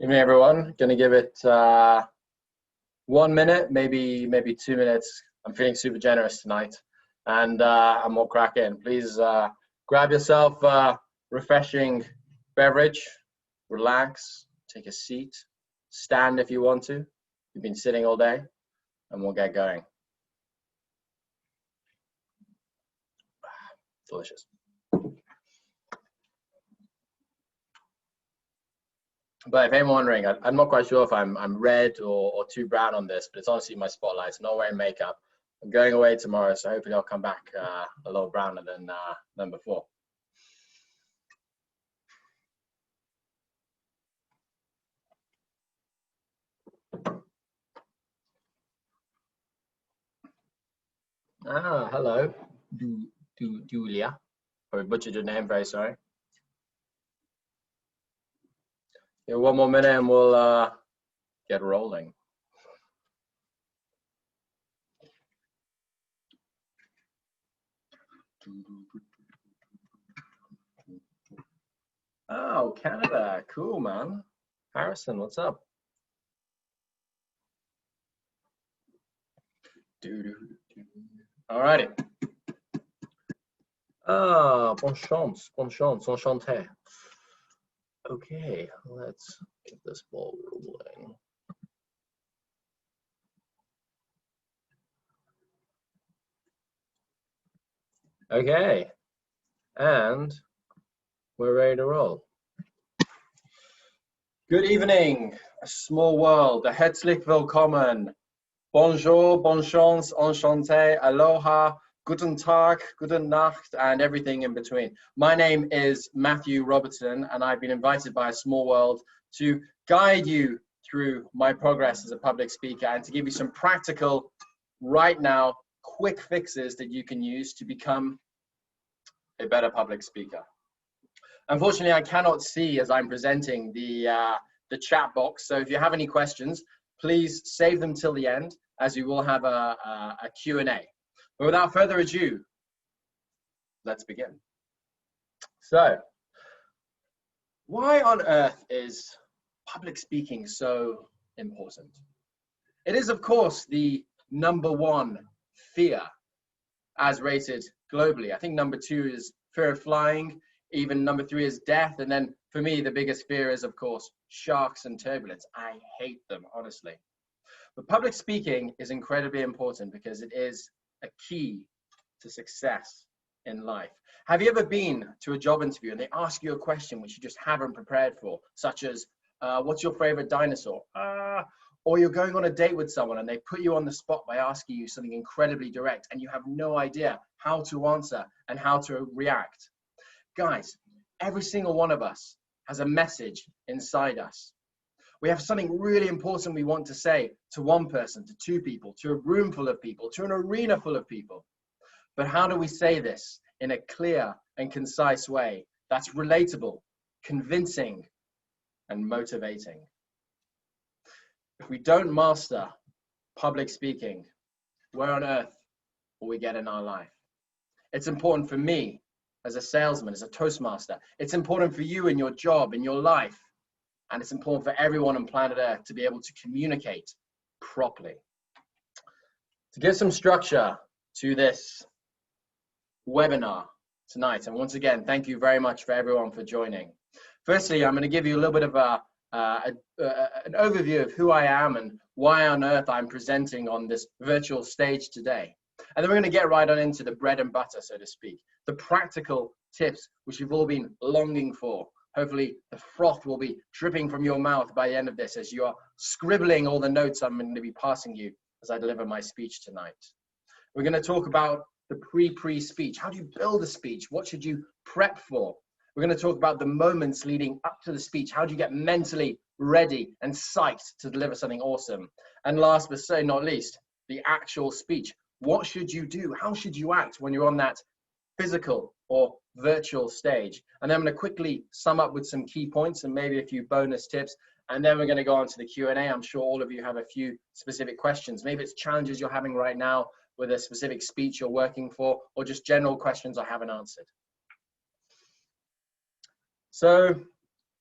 Evening, everyone. Going to give it 1 minute, maybe 2 minutes. I'm feeling super generous tonight, and I'm more cracking. Please grab yourself a refreshing beverage, relax, take a seat, stand if you want to. You've been sitting all day, and we'll get going. Delicious. But if anyone's wondering, I'm not quite sure if I'm red or too brown on this, but it's honestly my spotlight. I'm not wearing makeup. I'm going away tomorrow, so hopefully I'll come back a little browner than before. Ah, hello, Julia. Probably butchered your name. Very sorry. Yeah, 1 more minute and we'll get rolling. Oh, Canada, cool, man. Harrison, what's up? Alrighty. Ah, bonne chance, enchanté. Okay, let's get this ball rolling. Okay, and we're ready to roll. Good evening, a small world, the herzlich willkommen. Bonjour, bonne chance, enchanté, aloha, guten Tag, guten Nacht, and everything in between. My name is Matthew Robertson, and I've been invited by a small world to guide you through my progress as a public speaker and to give you some practical, right now, quick fixes that you can use to become a better public speaker. Unfortunately, I cannot see as I'm presenting the chat box, so if you have any questions, please save them till the end, as we will have a Q&A. But without further ado, let's begin. So, why on earth is public speaking so important? It is, of course, the #1 fear as rated globally. I think #2 is fear of flying, even #3 is death, and then for me, the biggest fear is, of course, sharks and turbulence. I hate them, honestly. But public speaking is incredibly important because it is a key to success in life. Have you ever been to a job interview and they ask you a question which you just haven't prepared for, such as, what's your favorite dinosaur? Or you're going on a date with someone and they put you on the spot by asking you something incredibly direct and you have no idea how to answer and how to react. Guys, every single one of us has a message inside us. We have something really important we want to say to one person, to 2 people, to a room full of people, to an arena full of people. But how do we say this in a clear and concise way that's relatable, convincing, and motivating? If we don't master public speaking, where on earth will we get in our life? It's important for me as a salesman, as a Toastmaster. It's important for you in your job, in your life. And it's important for everyone on planet Earth to be able to communicate properly. To give some structure to this webinar tonight, and once again, thank you very much for everyone for joining. Firstly, I'm going to give you a little bit of an overview of who I am and why on earth I'm presenting on this virtual stage today. And then we're going to get right on into the bread and butter, so to speak, the practical tips which you've all been longing for. Hopefully the froth will be dripping from your mouth by the end of this as you are scribbling all the notes I'm going to be passing you as I deliver my speech tonight. We're going to talk about the pre-speech. How do you build a speech? What should you prep for? We're going to talk about the moments leading up to the speech. How do you get mentally ready and psyched to deliver something awesome? And last but certainly not least, the actual speech. What should you do? How should you act when you're on that physical or virtual stage? And then I'm going to quickly sum up with some key points and maybe a few bonus tips. And then we're going to go on to the Q&A. I'm sure all of you have a few specific questions. Maybe it's challenges you're having right now with a specific speech you're working for, or just general questions I haven't answered. So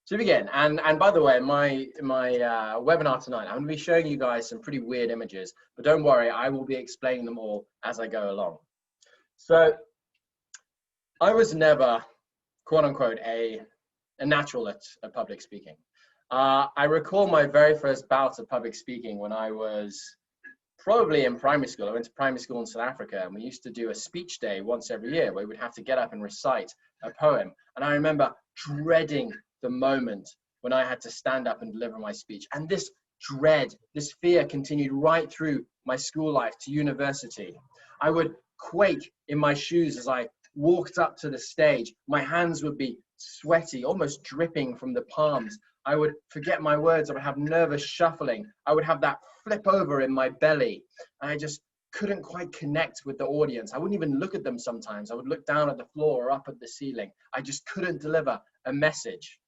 To begin, and by the way, my webinar tonight, I'm going to be showing you guys some pretty weird images, but don't worry, I will be explaining them all as I go along. So I was never, quote unquote, a natural at public speaking. I recall my very first bout of public speaking when I was probably in primary school. I went to primary school in South Africa, and we used to do a speech day once every year where we would have to get up and recite a poem. And I remember dreading the moment when I had to stand up and deliver my speech. And this dread, this fear continued right through my school life to university. I would quake in my shoes as I walked up to the stage. My hands would be sweaty, almost dripping from the palms. I would forget my words. I would have nervous shuffling. I would have that flip over in my belly. And I just couldn't quite connect with the audience. I wouldn't even look at them sometimes. I would look down at the floor or up at the ceiling. I just couldn't deliver a message.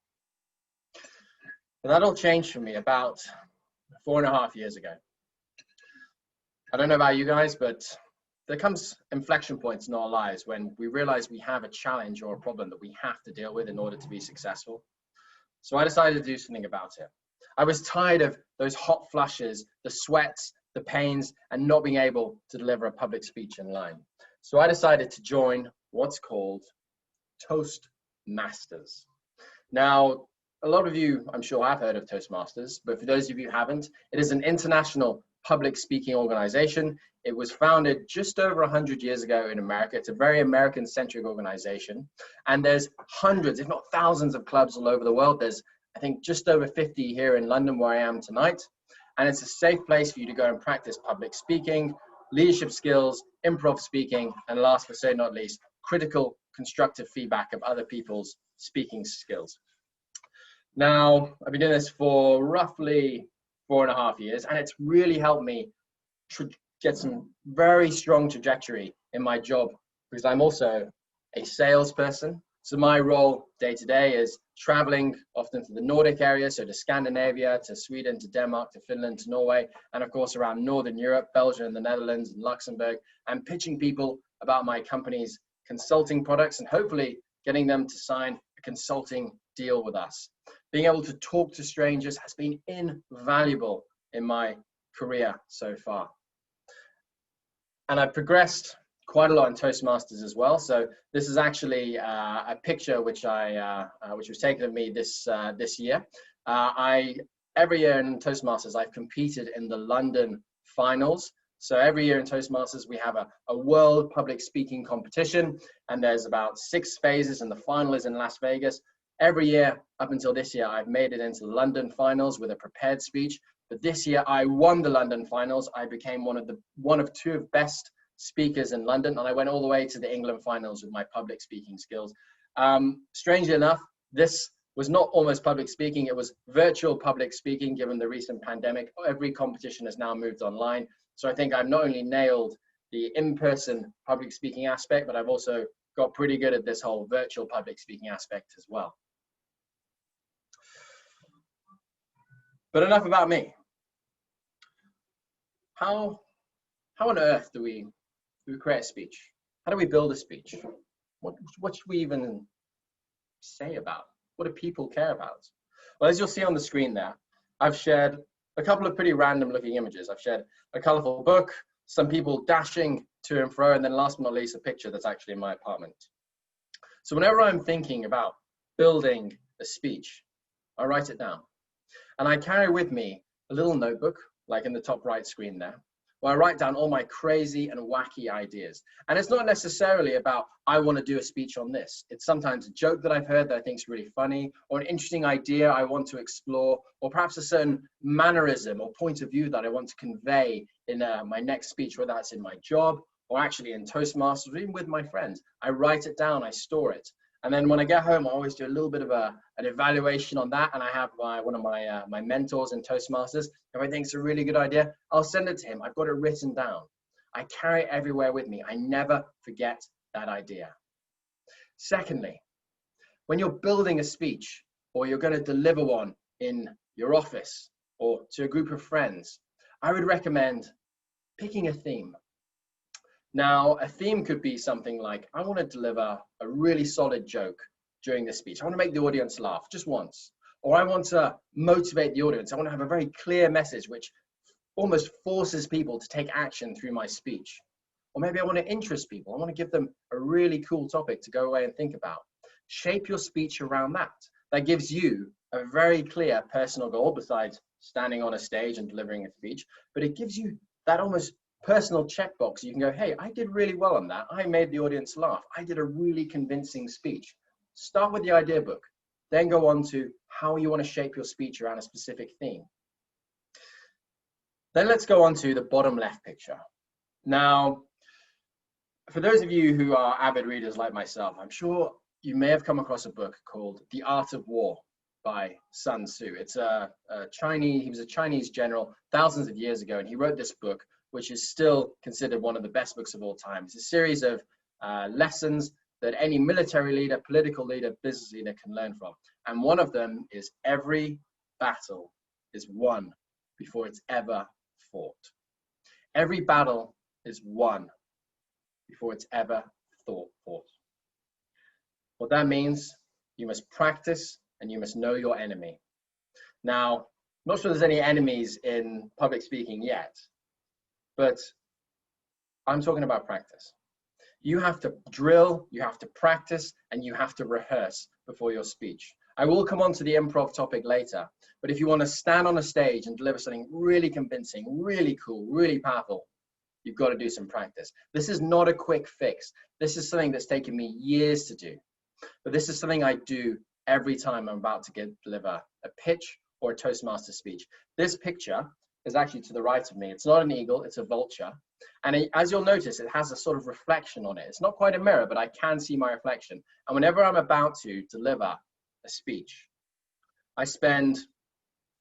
And that all changed for me about 4.5 years ago. I don't know about you guys, but there comes inflection points in our lives when we realize we have a challenge or a problem that we have to deal with in order to be successful. So I decided to do something about it. I was tired of those hot flushes, the sweats, the pains, and not being able to deliver a public speech in line. So I decided to join what's called Toastmasters. Now, a lot of you, I'm sure, have heard of Toastmasters, but for those of you who haven't, it is an international public speaking organization. It was founded just over 100 years ago in America. It's a very American-centric organization, and there's hundreds, if not thousands, of clubs all over the world. There's, I think, just over 50 here in London, where I am tonight, and it's a safe place for you to go and practice public speaking, leadership skills, improv speaking, and last but certainly not least, critical, constructive feedback of other people's speaking skills. Now, I've been doing this for roughly 4.5 years, and it's really helped me get some very strong trajectory in my job, because I'm also a salesperson. So my role day to day is traveling often to the Nordic area, so to Scandinavia, to Sweden, to Denmark, to Finland, to Norway, and of course around Northern Europe, Belgium, the Netherlands, and Luxembourg, and pitching people about my company's consulting products and hopefully getting them to sign a consulting deal with us. Being able to talk to strangers has been invaluable in my career so far. And I've progressed quite a lot in Toastmasters as well. So this is actually a picture which was taken of me this year. Every year in Toastmasters, I've competed in the London finals. So every year in Toastmasters, we have a world public speaking competition, and there's about 6 phases, and the final is in Las Vegas. Every year, up until this year, I've made it into the London finals with a prepared speech. But this year, I won the London finals. I became one of 2 best speakers in London, and I went all the way to the England finals with my public speaking skills. Strangely enough, this was not almost public speaking. It was virtual public speaking, given the recent pandemic. Every competition has now moved online. So I think I've not only nailed the in-person public speaking aspect, but I've also got pretty good at this whole virtual public speaking aspect as well. But enough about me. How on earth do we create a speech? How do we build a speech? What should we even say about? What do people care about? Well, as you'll see on the screen there, I've shared a couple of pretty random looking images. I've shared a colorful book, some people dashing to and fro, and then last but not least, a picture that's actually in my apartment. So whenever I'm thinking about building a speech, I write it down. And I carry with me a little notebook, like in the top right screen there, where I write down all my crazy and wacky ideas. And it's not necessarily about, I want to do a speech on this. It's sometimes a joke that I've heard that I think is really funny, or an interesting idea I want to explore, or perhaps a certain mannerism or point of view that I want to convey in my next speech, whether that's in my job, or actually in Toastmasters, or even with my friends. I write it down, I store it. And then when I get home, I always do a little bit of an evaluation on that. And I have one of my mentors in Toastmasters. If I think it's a really good idea, I'll send it to him. I've got it written down. I carry it everywhere with me. I never forget that idea. Secondly, when you're building a speech or you're going to deliver one in your office or to a group of friends, I would recommend picking a theme. Now, a theme could be something like, I want to deliver a really solid joke during this speech. I want to make the audience laugh just once. or I want to motivate the audience. I want to have a very clear message which almost forces people to take action through my speech. Or maybe I want to interest people. I want to give them a really cool topic to go away and think about. Shape your speech around that. That gives you a very clear personal goal besides standing on a stage and delivering a speech, but it gives you that almost personal checkbox. You can go, hey, I did really well on that. I made the audience laugh. I did a really convincing speech. Start with the idea book, then go on to how you want to shape your speech around a specific theme. Then let's go on to the bottom left picture. Now, for those of you who are avid readers like myself, I'm sure you may have come across a book called The Art of War by Sun Tzu. It's he was a Chinese general thousands of years ago, and he wrote this book, which is still considered one of the best books of all time. It's a series of lessons that any military leader, political leader, business leader can learn from. And one of them is every battle is won before it's ever fought. Every battle is won before it's ever fought. What that means, you must practice and you must know your enemy. Now, I'm not sure there's any enemies in public speaking yet, but I'm talking about practice. You have to drill, you have to practice, and you have to rehearse before your speech. I will come on to the improv topic later, but if you want to stand on a stage and deliver something really convincing, really cool, really powerful, you've got to do some practice. This is not a quick fix. This is something that's taken me years to do, but this is something I do every time I'm about to deliver a pitch or a Toastmaster speech. This picture is actually to the right of me. It's not an eagle, it's a vulture. And as you'll notice, it has a sort of reflection on it. It's not quite a mirror, but I can see my reflection. And whenever I'm about to deliver a speech, I spend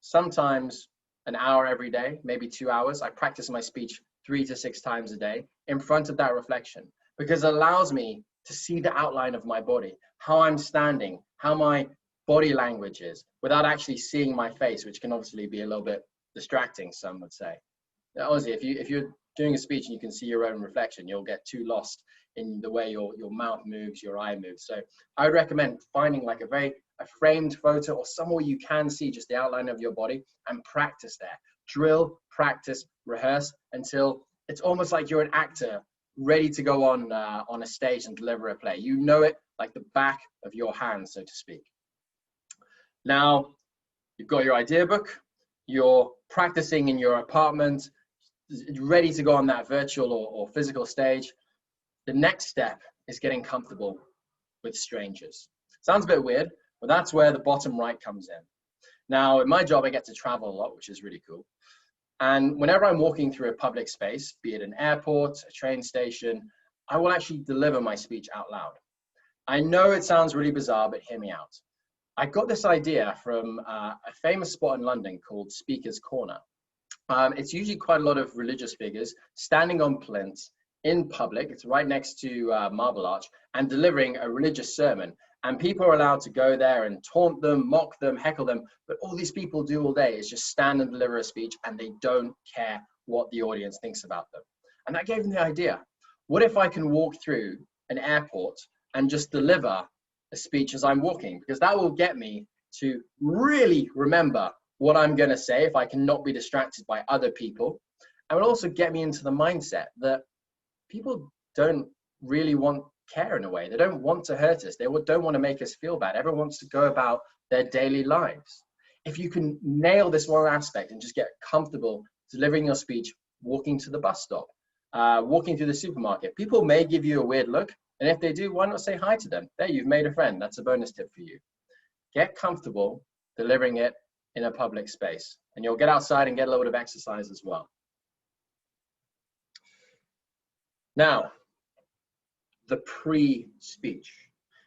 sometimes an hour every day, maybe 2 hours. I practice my speech 3 to 6 times a day in front of that reflection, because it allows me to see the outline of my body, how I'm standing, how my body language is, without actually seeing my face, which can obviously be a little bit distracting, some would say. Now, honestly, if you're doing a speech and you can see your own reflection, you'll get too lost in the way your mouth moves, your eye moves. So I would recommend finding like a framed photo or somewhere you can see just the outline of your body and practice there. Drill, practice, rehearse until it's almost like you're an actor ready to go on a stage and deliver a play. You know it like the back of your hand, so to speak. Now, you've got your idea book, you're practicing in your apartment, ready to go on that virtual or physical stage. The next step is getting comfortable with strangers. Sounds a bit weird, but that's where the bottom right comes in. Now, in my job, I get to travel a lot, which is really cool. And whenever I'm walking through a public space, be it an airport, a train station, I will actually deliver my speech out loud. I know it sounds really bizarre, but hear me out. I got this idea from a famous spot in London called Speaker's Corner. It's usually quite a lot of religious figures standing on plinths in public. It's right next to Marble Arch, and delivering a religious sermon. And people are allowed to go there and taunt them, mock them, heckle them. But all these people do all day is just stand and deliver a speech, and they don't care what the audience thinks about them. And that gave me the idea. What if I can walk through an airport and just deliver a speech as I'm walking? Because that will get me to really remember what I'm going to say if I cannot be distracted by other people. And will also get me into the mindset that people don't really care in a way. They don't want to hurt us. They don't want to make us feel bad. Everyone wants to go about their daily lives. If you can nail this one aspect and just get comfortable delivering your speech, walking to the bus stop, walking through the supermarket, people may give you a weird look. And if they do, why not say hi to them? There, you've made a friend. That's a bonus tip for you. Get comfortable delivering it in a public space, and you'll get outside and get a little bit of exercise as well. Now, the pre-speech.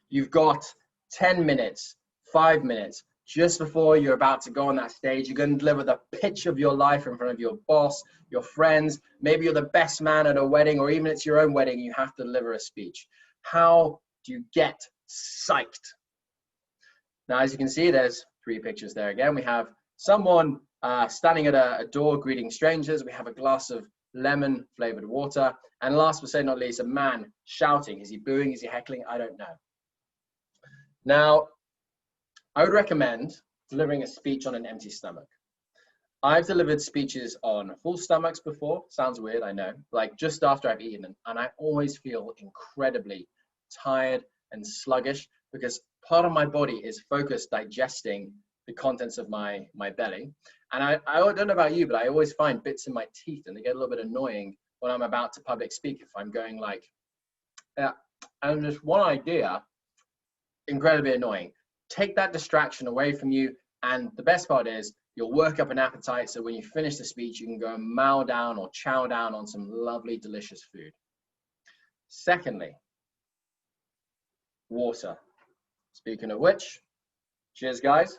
You've got 10 minutes, 5 minutes, just before you're about to go on that stage. You're going to deliver the pitch of your life in front of your boss, your friends. Maybe you're the best man at a wedding, or even it's your own wedding, you have to deliver a speech. How do you get psyched? Now, as you can see, there's 3 pictures there again. We have someone standing at a door greeting strangers. We have a glass of lemon flavored water. And last but certainly not least, a man shouting. Is he booing? Is he heckling? I don't know. Now, I would recommend delivering a speech on an empty stomach. I've delivered speeches on full stomachs before. Sounds weird, I know. Like just after I've eaten them, and I always feel incredibly tired and sluggish because part of my body is focused digesting the contents of my belly. And I don't know about you, but I always find bits in my teeth, and they get a little bit annoying when I'm about to public speak. If I'm going like, and just one idea, incredibly annoying. Take that distraction away from you, and the best part is you'll work up an appetite, so when you finish the speech, you can go and mow down or chow down on some lovely, delicious food. Secondly, water. Speaking of which, cheers, guys.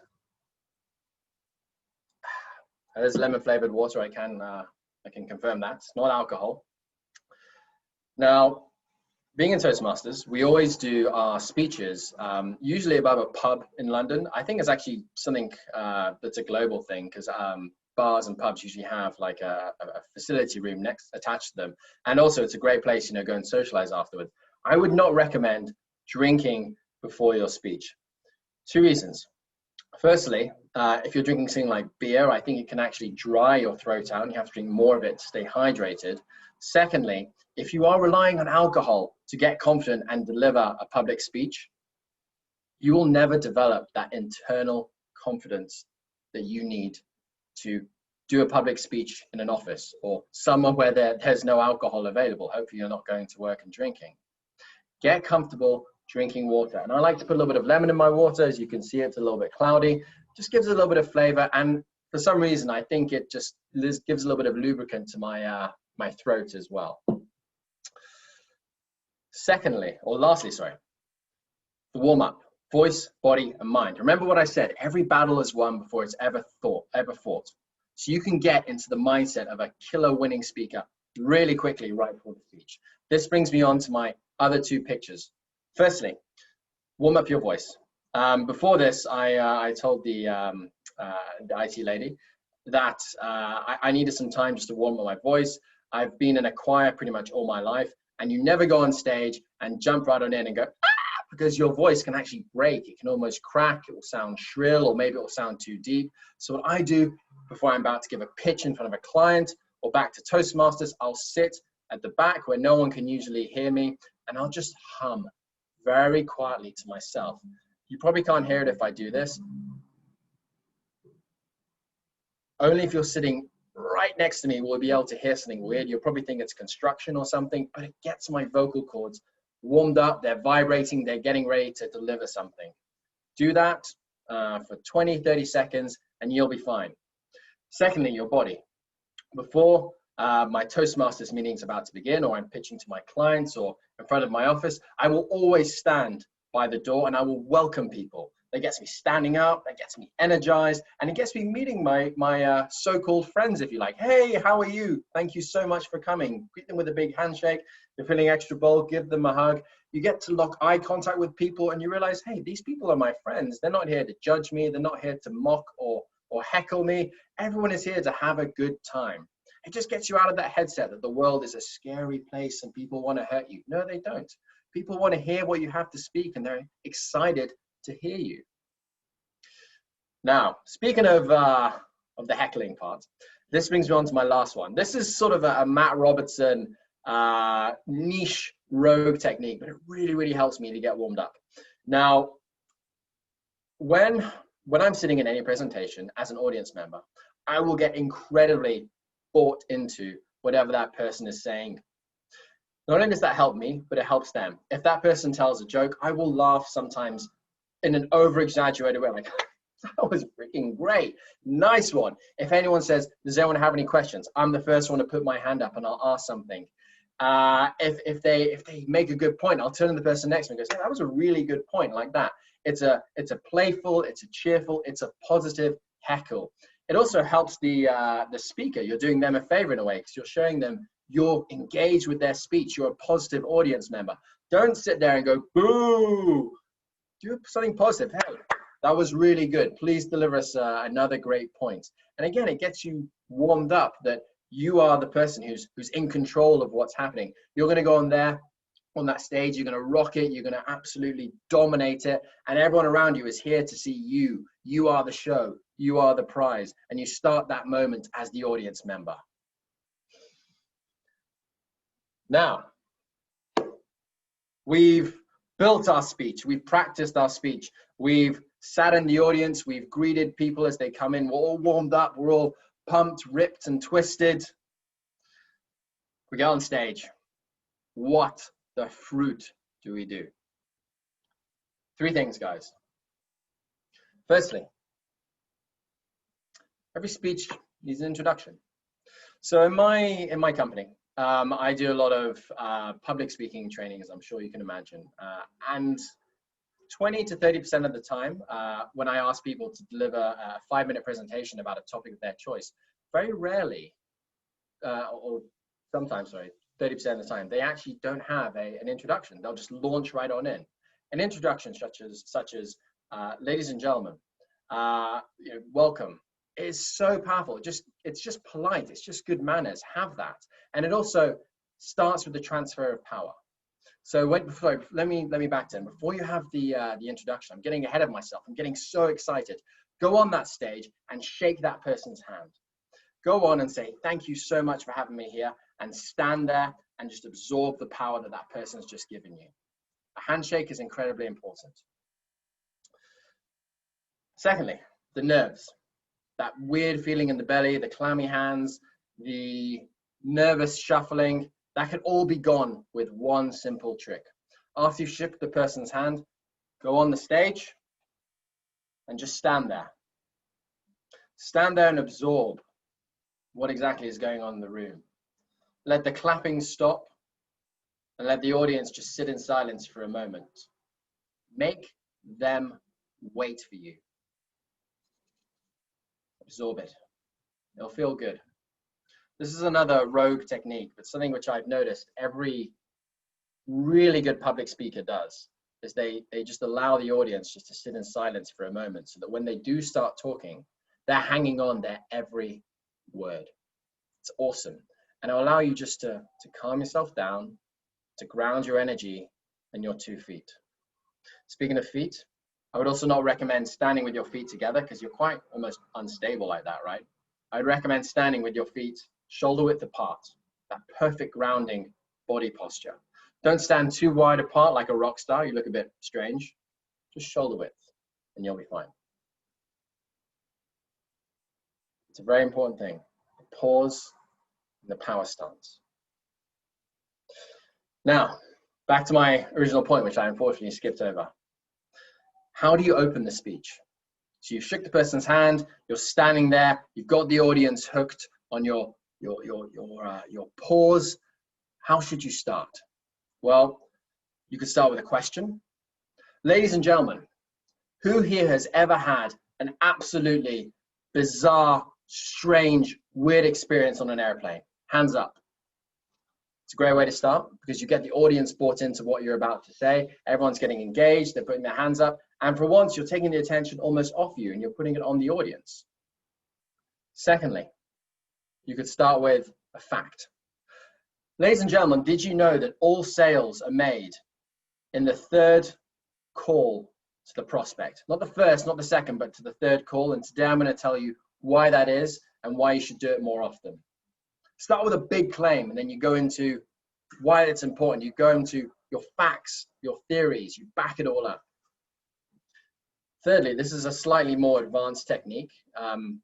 There's lemon-flavored water. I can confirm that. It's not alcohol. Now, being in Toastmasters, we always do our speeches, usually above a pub in London. I think it's actually something that's a global thing because bars and pubs usually have like a facility room attached to them. And also it's a great place, you know, go and socialize afterwards. I would not recommend drinking before your speech. 2 reasons. Firstly, if you're drinking something like beer, I think it can actually dry your throat out. You have to drink more of it to stay hydrated. Secondly, if you are relying on alcohol to get confident and deliver a public speech, you will never develop that internal confidence that you need to do a public speech in an office or somewhere where there's no alcohol available. Hopefully you're not going to work and drinking. Get comfortable drinking water. And I like to put a little bit of lemon in my water. As you can see, it's a little bit cloudy. Just gives it a little bit of flavor. And for some reason, I think it just gives a little bit of lubricant to my throat as well. Lastly, the warm-up, voice, body, and mind. Remember what I said, every battle is won before it's ever fought. So you can get into the mindset of a killer winning speaker really quickly right before the speech. This brings me on to my other 2 pictures. Firstly, warm up your voice. Before this, I told the IT lady that I needed some time just to warm up my voice. I've been in a choir pretty much all my life, and you never go on stage and jump right on in and go, ah, because your voice can actually break. It can almost crack, it will sound shrill, or maybe it will sound too deep. So what I do before I'm about to give a pitch in front of a client or back to Toastmasters, I'll sit at the back where no one can usually hear me, and I'll just hum very quietly to myself. You probably can't hear it if I do this. Only if you're sitting right next to me will be able to hear something weird. You'll probably think it's construction or something, but it gets my vocal cords warmed up, they're vibrating, they're getting ready to deliver something. Do that for 20, 30 seconds and you'll be fine. Secondly, your body. Before my Toastmasters meeting's about to begin, or I'm pitching to my clients or in front of my office, I will always stand by the door and I will welcome people. That gets me standing up, that gets me energized, and it gets me meeting my so-called friends, if you like. Hey, how are you? Thank you so much for coming. Greet them with a big handshake. You're feeling extra bold, give them a hug. You get to lock eye contact with people and you realize, hey, these people are my friends. They're not here to judge me. They're not here to mock or heckle me. Everyone is here to have a good time. It just gets you out of that headset that the world is a scary place and people want to hurt you. No, they don't. People want to hear what you have to speak and they're excited to hear you. Now, speaking of the heckling part, this brings me on to my last one. This is sort of a Matt Robertson niche rogue technique, but it really, really helps me to get warmed up. Now, when I'm sitting in any presentation as an audience member, I will get incredibly bought into whatever that person is saying. Not only does that help me, but it helps them. If that person tells a joke, I will laugh sometimes in an over-exaggerated way, like, that was freaking great, nice one. If anyone says, does anyone have any questions? I'm the first one to put my hand up and I'll ask something. If they make a good point, I'll turn to the person next to me and go, hey, that was a really good point, like that. It's a playful, it's a cheerful, it's a positive heckle. It also helps the speaker. You're doing them a favor in a way because you're showing them you're engaged with their speech. You're a positive audience member. Don't sit there and go, boo. Do something positive. Hey, that was really good. Please deliver us another great point. And again, it gets you warmed up that you are the person who's in control of what's happening. You're going to go on there, on that stage, you're going to rock it, you're going to absolutely dominate it, and everyone around you is here to see you. You are the show, you are the prize, and you start that moment as the audience member. Now, we've built our speech, we've practiced our speech, we've sat in the audience, we've greeted people as they come in, we're all warmed up, we're all pumped, ripped, and twisted. We get on stage. What the fruit do we do? 3 things, guys. Firstly, every speech needs an introduction. So in my company, I do a lot of public speaking training, as I'm sure you can imagine. And 20 to 30% of the time, when I ask people to deliver a 5-minute presentation about a topic of their choice, very rarely, or sometimes, sorry, 30% of the time, they actually don't have an introduction. They'll just launch right on in. An introduction such as ladies and gentlemen, welcome, is so powerful. It's just polite. It's just good manners. Have that. And it also starts with the transfer of power. So let me back then. Before you have the introduction, I'm getting ahead of myself. I'm getting so excited. Go on that stage and shake that person's hand. Go on and say, thank you so much for having me here, and stand there and just absorb the power that that person's just given you. A handshake is incredibly important. Secondly, the nerves. That weird feeling in the belly, the clammy hands, the nervous shuffling, that can all be gone with one simple trick. After you've shook the person's hand, go on the stage and just stand there. Stand there and absorb what exactly is going on in the room. Let the clapping stop and let the audience just sit in silence for a moment. Make them wait for you. Absorb it. It'll feel good. This is another rogue technique, but something which I've noticed every really good public speaker does, is they just allow the audience just to sit in silence for a moment, so that when they do start talking, they're hanging on their every word. It's awesome. And it'll allow you just to calm yourself down, to ground your energy and your 2 feet. Speaking of feet, I would also not recommend standing with your feet together, because you're quite almost unstable like that, right? I'd recommend standing with your feet shoulder width apart, that perfect grounding body posture. Don't stand too wide apart like a rock star, you look a bit strange. Just shoulder width and you'll be fine. It's a very important thing. The pause and the power stance. Now, back to my original point, which I unfortunately skipped over. How do you open the speech? So you've shook the person's hand, you're standing there, you've got the audience hooked on your pause. How should you start? Well, you could start with a question. Ladies and gentlemen, who here has ever had an absolutely bizarre, strange, weird experience on an airplane? Hands up. It's a great way to start, because you get the audience bought into what you're about to say. Everyone's getting engaged, they're putting their hands up, and for once you're taking the attention almost off you and you're putting it on the audience. Secondly, you could start with a fact. Ladies and gentlemen, did you know that all sales are made in the 3rd call to the prospect? Not the first, not the second, but to the 3rd call. And today I'm going to tell you why that is and why you should do it more often. Start with a big claim, and then you go into why it's important. You go into your facts, your theories, you back it all up. Thirdly, this is a slightly more advanced technique.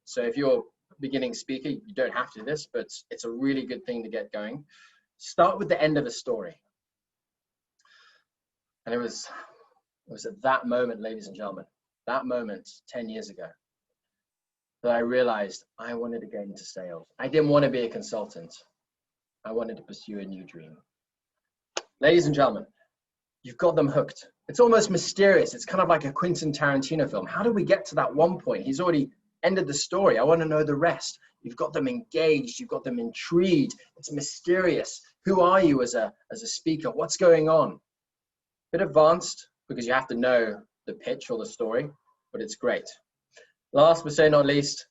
So if you're a beginning speaker, you don't have to do this, but it's a really good thing to get going. Start with the end of a story. And it was at that moment, ladies and gentlemen, that moment 10 years ago, that I realized I wanted to get into sales. I didn't want to be a consultant. I wanted to pursue a new dream. Ladies and gentlemen, you've got them hooked. It's almost mysterious. It's kind of like a Quentin Tarantino film. How did we get to that one point? He's already ended the story. I want to know the rest. You've got them engaged. You've got them intrigued. It's mysterious. Who are you as a speaker? What's going on? Bit advanced, because you have to know the pitch or the story, but it's great. Last but certainly not least,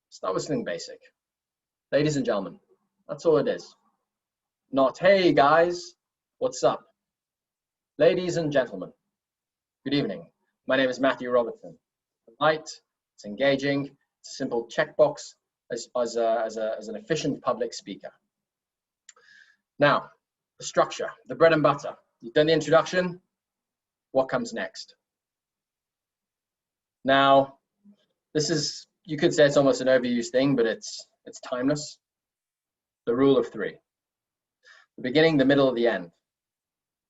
start with something basic. Ladies and gentlemen, that's all it is. Not, hey guys, What's up? Ladies and gentlemen, good evening. My name is Matthew Robertson. It's light, it's engaging, it's a simple checkbox as an efficient public speaker. Now, the structure, the bread and butter. You've done the introduction. What comes next? Now, this is, you could say it's almost an overused thing, but it's timeless. The rule of three. The beginning, the middle, the end.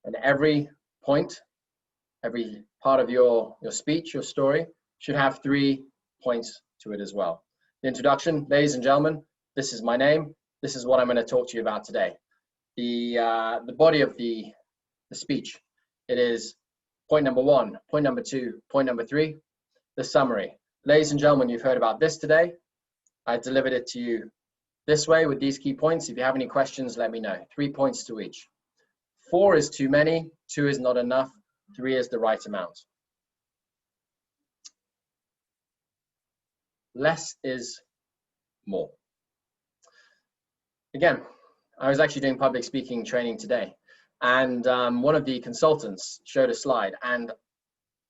And every point, every part of your speech, your story, should have 3 points to it as well. The introduction, ladies and gentlemen, this is my name. This is what I'm going to talk to you about today. The body of the speech, it is point number 1, point number 2, point number 3, the summary. Ladies and gentlemen, you've heard about this today. I delivered it to you this way with these key points. If you have any questions, let me know. 3 points to each. 4 is too many, 2 is not enough, 3 is the right amount. Less is more. Again, I was actually doing public speaking training today, and one of the consultants showed a slide, and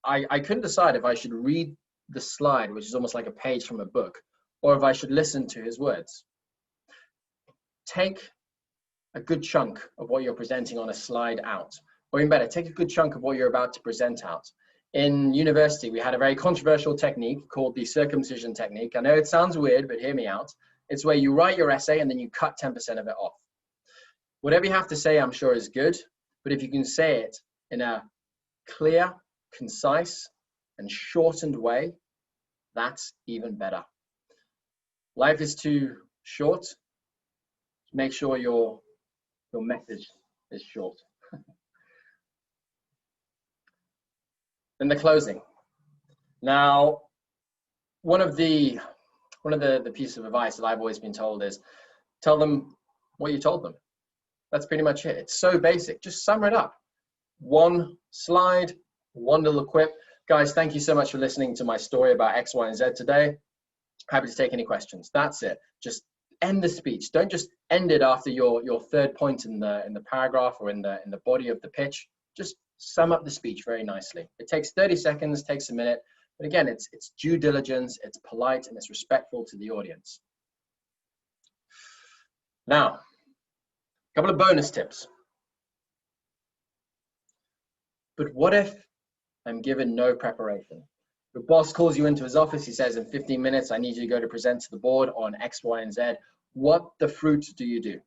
I couldn't decide if I should read the slide, which is almost like a page from a book, or if I should listen to his words. Take a good chunk of what you're presenting on a slide out, or even better, take a good chunk of what you're about to present out. In university, we had a very controversial technique called the Circumcision Technique. I know it sounds weird, but hear me out. It's where you write your essay and then you cut 10% of it off. Whatever you have to say, I'm sure is good, but if you can say it in a clear, concise, and shortened way, that's even better. Life is too short. Make sure your message is short. Then the closing. Now, one of the pieces of advice that I've always been told is tell them what you told them. That's pretty much it. It's so basic. Just sum it up. One slide, one little quip. Guys, thank you so much for listening to my story about X, Y, and Z today. Happy to take any questions. That's it. Just end the speech. Don't just end it after your third point in the paragraph or in the body of the pitch. Just sum up the speech very nicely. It takes 30 seconds, takes a minute, but again, it's due diligence, it's polite, and it's respectful to the audience. Now, a couple of bonus tips. But what if I'm given no preparation? The boss calls you into his office, he says, in 15 minutes, I need you to go to present to the board on X, Y, and Z. What the fruit do you do?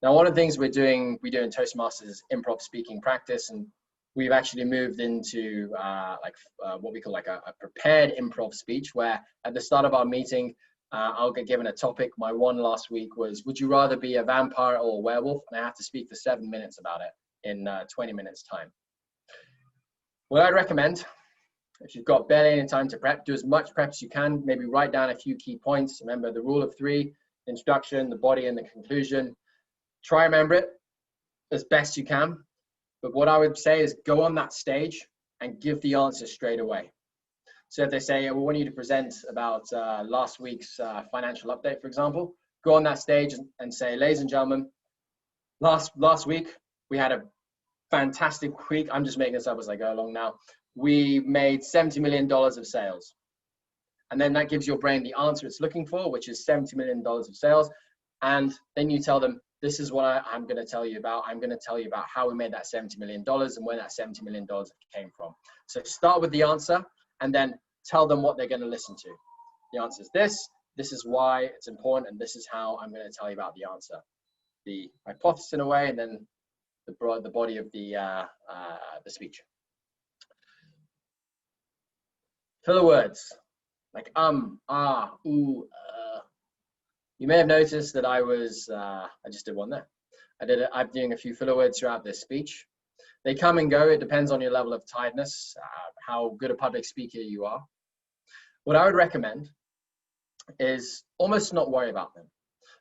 Now, one of the things we do in Toastmasters is improv speaking practice, and we've actually moved into what we call like a prepared improv speech, where at the start of our meeting, I'll get given a topic. My one last week was, would you rather be a vampire or a werewolf? And I have to speak for 7 minutes about it in 20 minutes time. What I'd recommend, if you've got barely any time to prep, do as much prep as you can. Maybe write down a few key points. Remember the rule of 3, introduction, the body, and the conclusion. Try remember it as best you can. But what I would say is go on that stage and give the answer straight away. So if they say, we want you to present about last week's financial update, for example, go on that stage and say, ladies and gentlemen, last week we had a fantastic week. I'm just making this up as I go along now. We made $70 million of sales. And then that gives your brain the answer it's looking for, which is $70 million of sales. And then you tell them, this is what I'm going to tell you about. I'm going to tell you about how we made that $70 million and where that $70 million came from. So start with the answer and then tell them what they're going to listen to. The answer is this is why it's important, and this is how I'm going to tell you about the answer. The hypothesis in a way, and then the body of the speech. Filler words like ooh, You may have noticed that I just did one there. I'm doing a few filler words throughout this speech. They come and go. It depends on your level of tiredness, how good a public speaker you are. What I would recommend is almost not worry about them,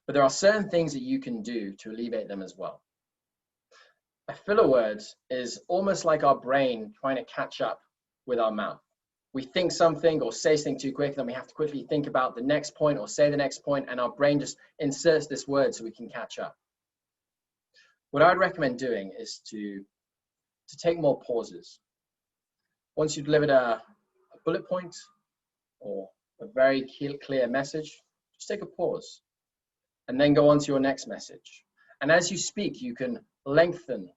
but there are certain things that you can do to alleviate them as well. A filler word is almost like our brain trying to catch up with our mouth. We think something or say something too quick, then we have to quickly think about the next point or say the next point, and our brain just inserts this word so we can catch up. what I'd recommend doing is to take more pauses. Once you've delivered a bullet point or a very clear message, just take a pause and then go on to your next message. And as you speak, you can lengthen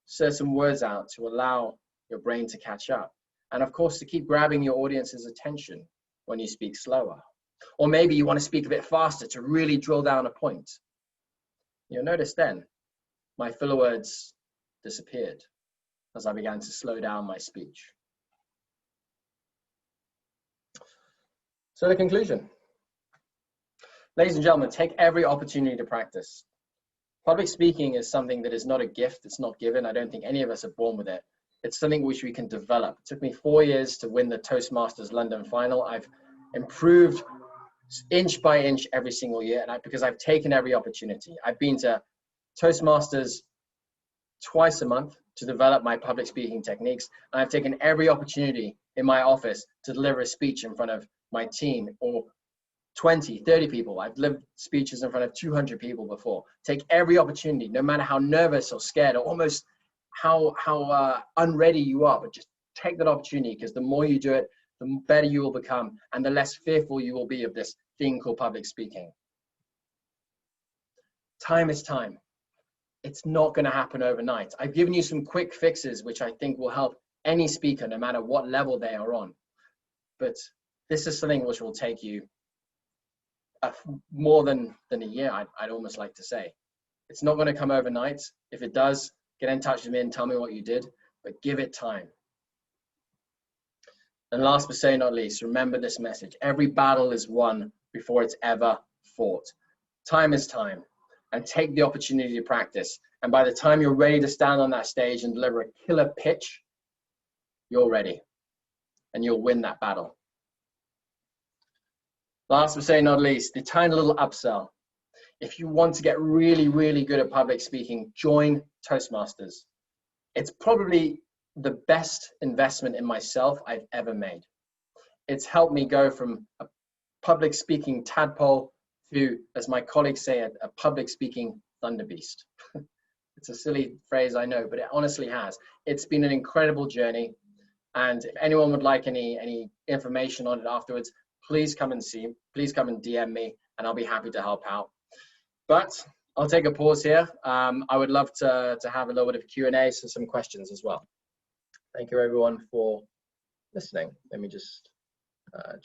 certain words out to allow your brain to catch up. And of course, to keep grabbing your audience's attention when you speak slower. Or maybe you want to speak a bit faster to really drill down a point. You'll notice then my filler words disappeared as I began to slow down my speech. So the conclusion. Ladies and gentlemen, take every opportunity to practice. Public speaking is something that is not a gift, it's not given. I don't think any of us are born with it. It's something which we can develop. It took me 4 years to win the Toastmasters London final. I've improved inch by inch every single year, and because I've taken every opportunity. I've been to Toastmasters twice a month to develop my public speaking techniques, and I've taken every opportunity in my office to deliver a speech in front of my team, or 20, 30 people. I've delivered speeches in front of 200 people before. Take every opportunity, no matter how nervous or scared or almost how unready you are, but just take that opportunity, because the more you do it, the better you will become and the less fearful you will be of this thing called public speaking. Time is time. It's not going to happen overnight. I've given you some quick fixes, which I think will help any speaker, no matter what level they are on. But this is something which will take you more than a year, I'd almost like to say. It's not going to come overnight. If it does, get in touch with me and tell me what you did, but give it time. And last but certainly not least, remember this message. Every battle is won before it's ever fought. Time is time, and take the opportunity to practice. And by the time you're ready to stand on that stage and deliver a killer pitch, you're ready, and you'll win that battle. Last but certainly not least, the tiny little upsell. If you want to get really, really good at public speaking, join Toastmasters. It's probably the best investment in myself I've ever made. It's helped me go from a public speaking tadpole to, as my colleagues say, a public speaking thunderbeast. It's a silly phrase, I know, but it honestly has. It's been an incredible journey. And if anyone would like any information on it afterwards, please come and DM me, and I'll be happy to help out. But I'll take a pause here. I would love to have a little bit of Q&A, so some questions as well. Thank you everyone for listening. Let me just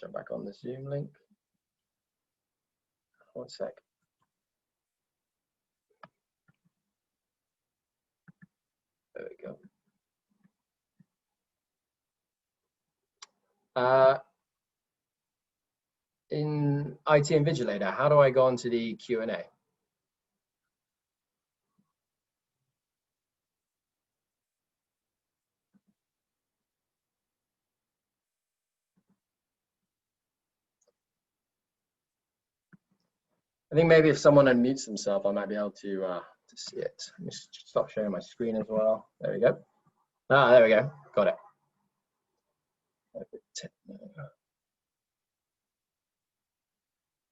jump back on the Zoom link. One sec. There we go. In IT Invigilator, how do I go onto the Q&A? I think maybe if someone unmutes themselves, I might be able to see it. Let me stop sharing my screen as well. There we go. Ah, there we go. Got it.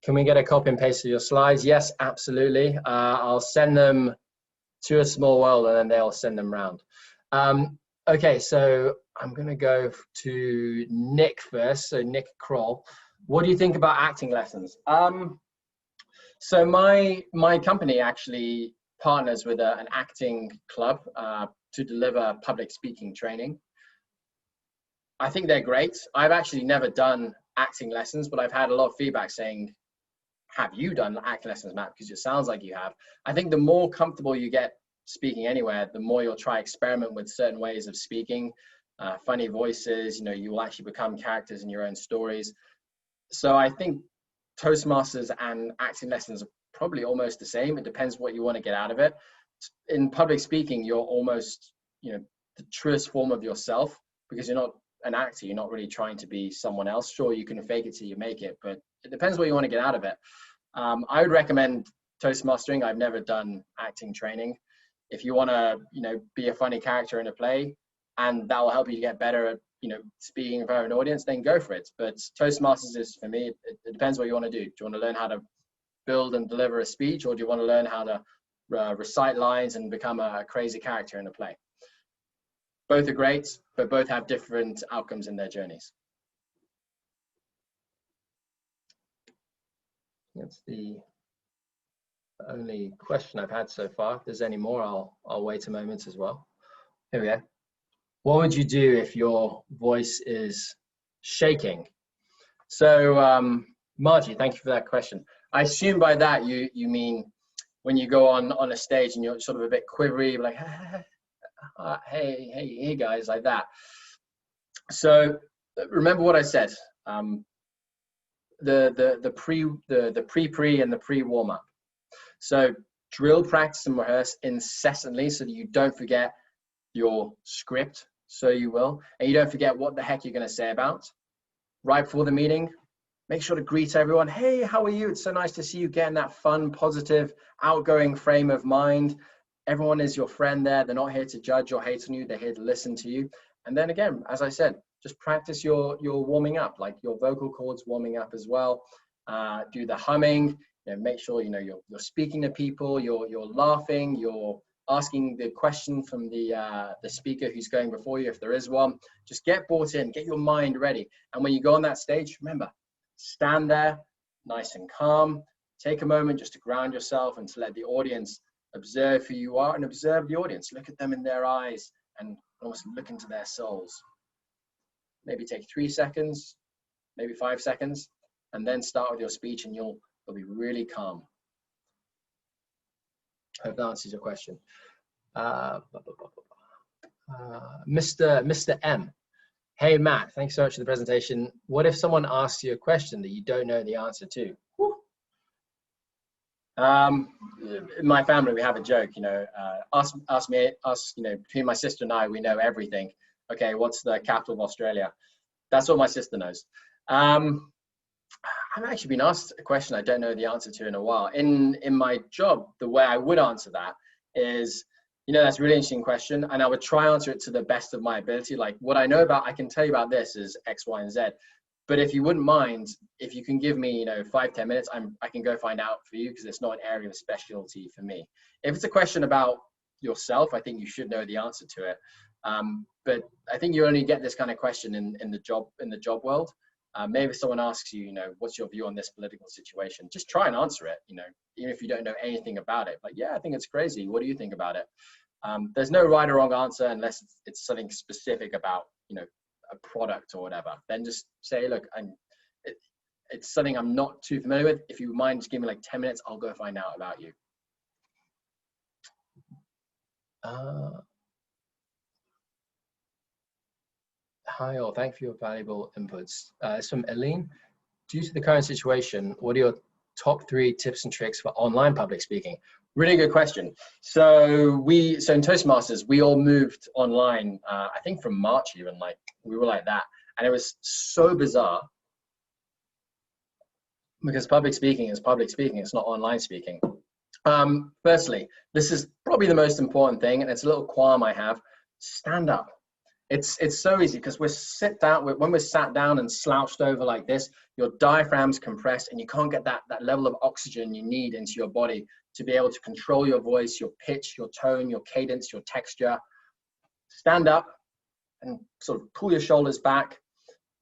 Can we get a copy and paste of your slides? Yes, absolutely. I'll send them to a small world, and then they'll send them round. Okay, so I'm going to go to Nick first. So Nick Kroll, what do you think about acting lessons? So my company actually partners with an acting club to deliver public speaking training. I think they're great. I've actually never done acting lessons, but I've had a lot of feedback saying, have you done acting lessons, Matt? Because it sounds like you have. I think the more comfortable you get speaking anywhere, the more you'll try experiment with certain ways of speaking, funny voices, you will actually become characters in your own stories. So I think Toastmasters and acting lessons are probably almost the same. It depends what you want to get out of it. In public speaking, you're almost, the truest form of yourself, because you're not an actor. You're not really trying to be someone else. Sure, you can fake it till you make it, but it depends what you want to get out of it. I would recommend Toastmastering. I've never done acting training. If you want to, be a funny character in a play, and that will help you get better at, speaking in front of an audience, then go for it. But Toastmasters is, for me, it depends what you want to do. Do you want to learn how to build and deliver a speech, or do you want to learn how to recite lines and become a crazy character in a play. Both are great, but both have different outcomes in their journeys. That's the only question I've had so far. If there's any more, I'll wait a moment as well. Here we go. What would you do if your voice is shaking? So, Margie, thank you for that question. I assume by that you mean when you go on a stage and you're sort of a bit quivery, like, hey guys, like that. So remember what I said. The pre and the pre warm up. So drill, practice, and rehearse incessantly so that you don't forget your script, so you will, and you don't forget what the heck you're going to say about. Right before the meeting, make sure to greet everyone. Hey, how are you? It's so nice to see you. Get in that fun, positive, outgoing frame of mind. Everyone is your friend there. They're not here to judge or hate on you. They're here to listen to you. And then again, as I said, just practice your warming up, like your vocal cords warming up as well. Do the humming. Make sure you're speaking to people. You're laughing. You're asking the question from the speaker who's going before you, if there is one. Just get brought in. Get your mind ready. And when you go on that stage, remember, stand there, nice and calm. Take a moment just to ground yourself and to let the audience observe who you are and observe the audience. Look at them in their eyes and almost look into their souls. Maybe take 3 seconds, maybe 5 seconds, and then start with your speech, and you'll be really calm. I hope that answers your question. Mr. M. Hey, Matt, thanks so much for the presentation. What if someone asks you a question that you don't know the answer to? In my family, we have a joke, between my sister and I, we know everything. Okay, what's the capital of Australia? That's what my sister knows. I've actually been asked a question I don't know the answer to in a while. In my job, the way I would answer that is, that's a really interesting question, and I would try answer it to the best of my ability. Like, what I know about, I can tell you about this is X, Y, and Z. But if you wouldn't mind, if you can give me, 5-10 minutes, I can go find out for you, because it's not an area of specialty for me. If it's a question about yourself, I think you should know the answer to it. But I think you only get this kind of question in the job world. Maybe if someone asks you, what's your view on this political situation? Just try and answer it, even if you don't know anything about it. Like, yeah, I think it's crazy. What do you think about it? There's no right or wrong answer unless it's something specific about, a product or whatever. Then just say, look, it's something I'm not too familiar with. If you mind, just give me like 10 minutes. I'll go find out about you. Hi all, thank you for your valuable inputs. It's from Eileen. Due to the current situation, what are your top 3 tips and tricks for online public speaking? Really good question. So in Toastmasters, we all moved online, I think from March even, like we were like that. And it was so bizarre because public speaking is public speaking, it's not online speaking. Firstly, this is probably the most important thing, and it's a little qualm I have. Stand up. It's so easy because when we're sat down and slouched over like this, your diaphragm's compressed and you can't get that level of oxygen you need into your body to be able to control your voice, your pitch, your tone, your cadence, your texture. Stand up and sort of pull your shoulders back,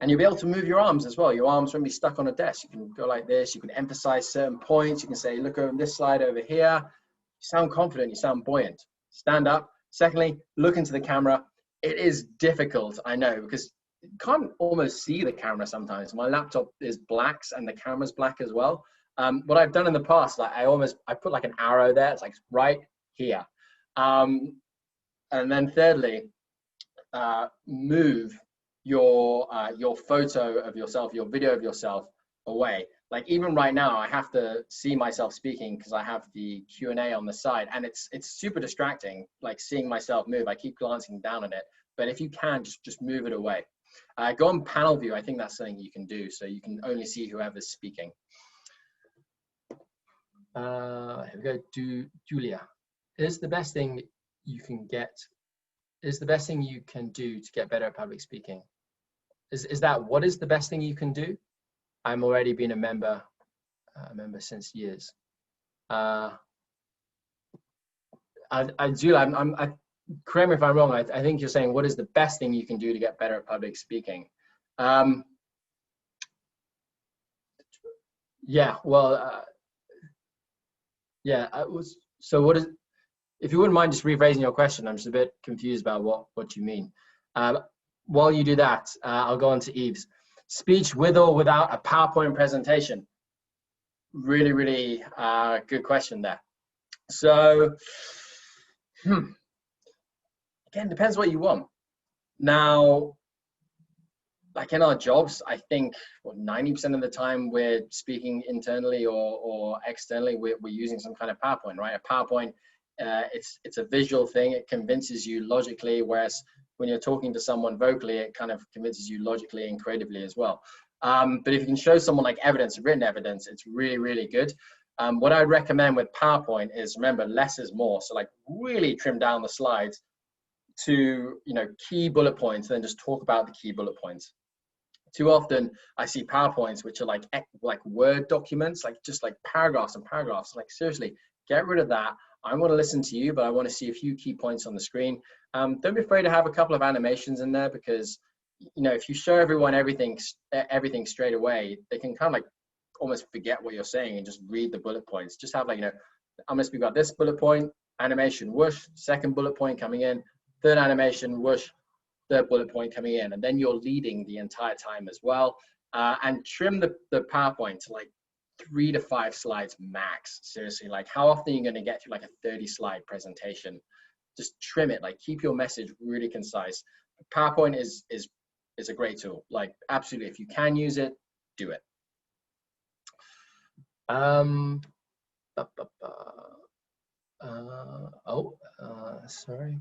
and you'll be able to move your arms as well. Your arms won't be stuck on a desk. You can go like this. You can emphasize certain points. You can say, look over this slide over here. You sound confident. You sound buoyant. Stand up. Secondly, look into the camera. It is difficult, I know, because you can't almost see the camera sometimes. My laptop is black and the camera's black as well. What I've done in the past, like I put like an arrow there. It's like right here. And then thirdly, move your photo of yourself, your video of yourself away. Like even right now, I have to see myself speaking because I have the Q&A on the side, and it's super distracting, like seeing myself move. I keep glancing down at it, but if you can, just move it away. Go on panel view. I think that's something you can do, so you can only see whoever's speaking. Here we go. Julia, is the best thing you can do to get better at public speaking? Is that what is the best thing you can do? I'm already been a member since years. Julie, correct me if I'm wrong. I think you're saying what is the best thing you can do to get better at public speaking? Yeah, well, yeah. So what is? If you wouldn't mind just rephrasing your question, I'm just a bit confused about what you mean. While you do that, I'll go on to Eve's. Speech with or without a PowerPoint presentation? Really, really good question there. So, again, depends what you want. Now, like in our jobs, I think 90% of the time we're speaking internally or externally, we're using some kind of PowerPoint, right? A PowerPoint, it's a visual thing. It convinces you logically, whereas when you're talking to someone vocally, it kind of convinces you logically and creatively as well. But if you can show someone like evidence, written evidence, it's really, really good. What I'd recommend with PowerPoint is, remember, less is more. So like really trim down the slides to, key bullet points, and then just talk about the key bullet points. Too often I see PowerPoints which are like Word documents, like just like paragraphs and paragraphs. Like seriously, get rid of that. I want to listen to you, but I want to see a few key points on the screen. Don't be afraid to have a couple of animations in there, because if you show everyone everything straight away, they can kind of like almost forget what you're saying and just read the bullet points. Just have like, I'm going to speak about this bullet point, animation, whoosh, second bullet point coming in, third animation, whoosh, third bullet point coming in, and then you're leading the entire time as well. And trim the PowerPoint to like 3 to 5 slides max. Seriously, like how often are you going to get through like a 30-slide presentation? Just trim it, like keep your message really concise. PowerPoint is a great tool. Like absolutely, if you can use it, do it. Sorry.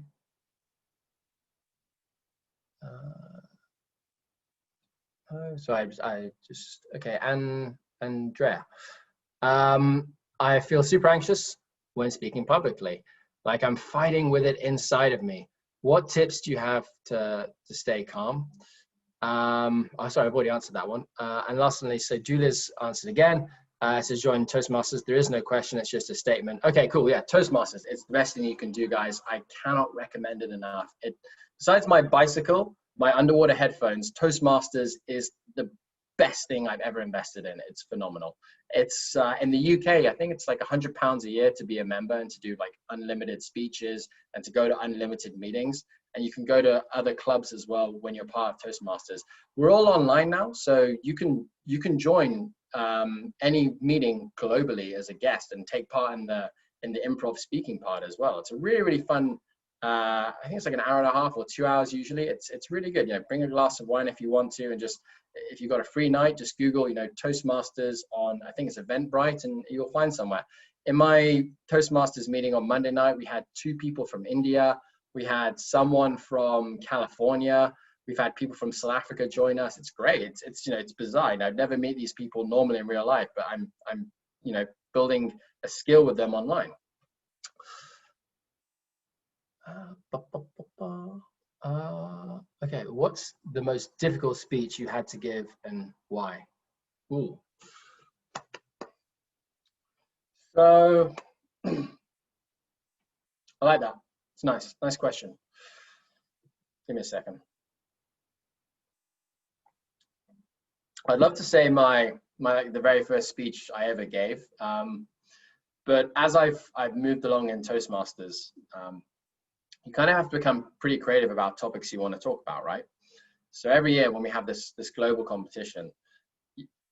So I just, okay, and Andrea. I feel super anxious when speaking publicly. Like I'm fighting with it inside of me. What tips do you have to stay calm? Oh, sorry, I've already answered that one. And lastly, so Julia's answered again. It says join Toastmasters. There is no question, it's just a statement. Okay, cool, yeah, Toastmasters, it's the best thing you can do, guys. I cannot recommend it enough. Besides my bicycle, my underwater headphones, Toastmasters is the best thing I've ever invested in. It's phenomenal. It's in the UK, I think it's like £100 a year to be a member and to do like unlimited speeches and to go to unlimited meetings. And you can go to other clubs as well when you're part of Toastmasters. We're all online now, so you can join any meeting globally as a guest and take part in the improv speaking part as well. It's a really, really fun. I think it's like an hour and a half or 2 hours usually. It's really good. Bring a glass of wine if you want to, and just if you've got a free night, just Google Toastmasters on, I think it's Eventbrite, and you'll find somewhere. In my Toastmasters meeting on Monday night, we had 2 people from India. We had someone from California. We've had people from South Africa join us. It's great. It's bizarre. I'd never meet these people normally in real life, but I'm building a skill with them online. Okay, what's the most difficult speech you had to give and why? Ooh. So I like that. It's nice. Nice question. Give me a second. I'd love to say the very first speech I ever gave, but as I've moved along in Toastmasters, you kind of have to become pretty creative about topics you want to talk about, right? So every year when we have this global competition,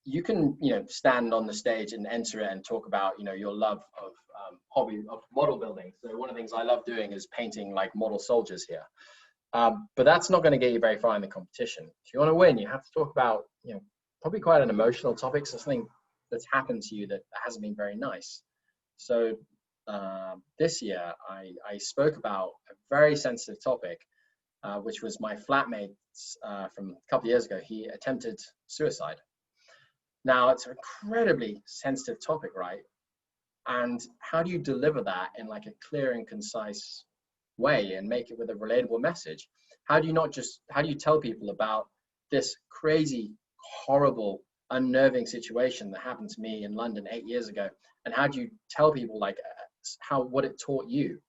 you can stand on the stage and enter it and talk about your love of hobby of model building. So one of the things I love doing is painting like model soldiers here. But that's not going to get you very far in the competition. If you want to win, you have to talk about probably quite an emotional topic, so something that's happened to you that hasn't been very nice. So this year I spoke about a very sensitive topic, which was my flatmate from a couple of years ago. He attempted suicide. Now it's an incredibly sensitive topic, right? And how do you deliver that in like a clear and concise way and make it with a relatable message? How do you tell people about this crazy, horrible, unnerving situation that happened to me in London 8 years ago? And how do you tell people like what it taught you?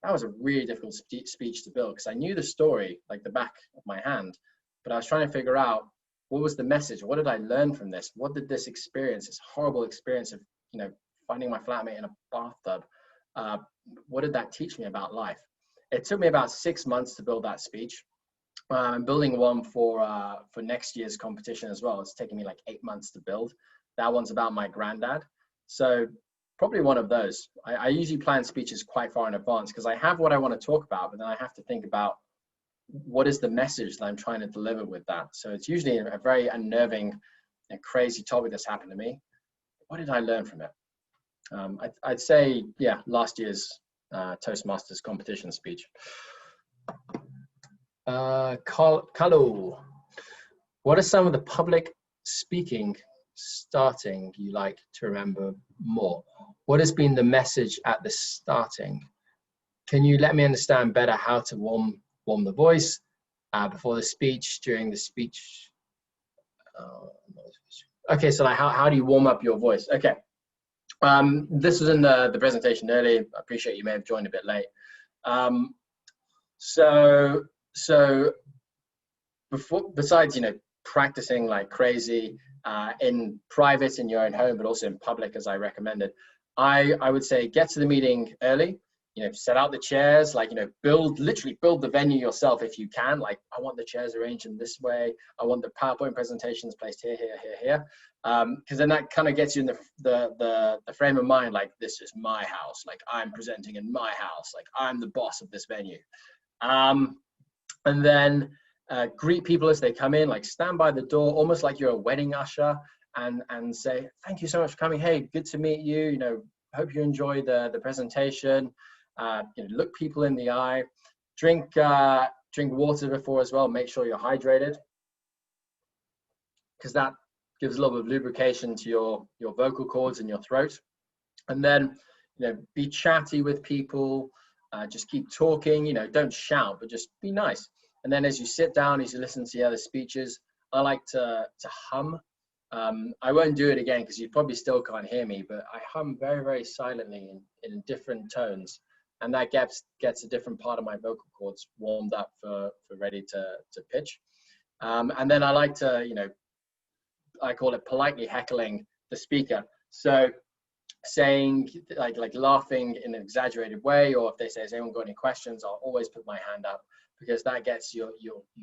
that was a really difficult speech to build, because I knew the story like the back of my hand, but I was trying to figure out, what was the message? What did I learn from this? What did this experience, this horrible experience of, you know, finding my flatmate in a bathtub, what did that teach me about life? It took me about 6 months to build that speech. I'm building one for next year's competition as well. It's taking me like 8 months to build. That one's about my granddad. So probably one of those. I usually plan speeches quite far in advance, because I have what I want to talk about, but then I have to think about what is the message that I'm trying to deliver with that. So it's usually a very unnerving and crazy topic that's happened to me. What did I learn from it? I'd say, yeah, last year's Toastmasters competition speech. Kalu, what are some of the public speaking starting you like to remember more? What has been the message at the starting? Can you let me understand better how to warm the voice before the speech, during the speech? Okay, so like how do you warm up your voice? Okay, this was in the presentation earlier. I appreciate you may have joined a bit late. So besides, you know, practicing like crazy in private in your own home, but also in public, as I recommended, I would say get to the meeting early. You know, set out the chairs, like, you know, literally build the venue yourself if you can. Like, I want the chairs arranged in this way. I want the PowerPoint presentations placed here, here, here, here. Because then that kind of gets you in the frame of mind, like, this is my house. Like, I'm presenting in my house. Like, I'm the boss of this venue. And then greet people as they come in, like stand by the door, almost like you're a wedding usher, and say, thank you so much for coming. Hey, good to meet you. You know, hope you enjoy the presentation. You know, look people in the eye, drink water before as well. Make sure you're hydrated, because that gives a little bit of lubrication to your vocal cords and your throat. And then, you know, be chatty with people. Just keep talking. You know, don't shout, but just be nice. And then as you sit down, as you listen to the other speeches, I like to hum. I won't do it again because you probably still can't hear me, but I hum very, very silently in different tones. And that gets a different part of my vocal cords warmed up for ready to pitch. And then I like to, you know, I call it politely heckling the speaker. So saying, like laughing in an exaggerated way, or if they say, has anyone got any questions, I'll always put my hand up, because that gets you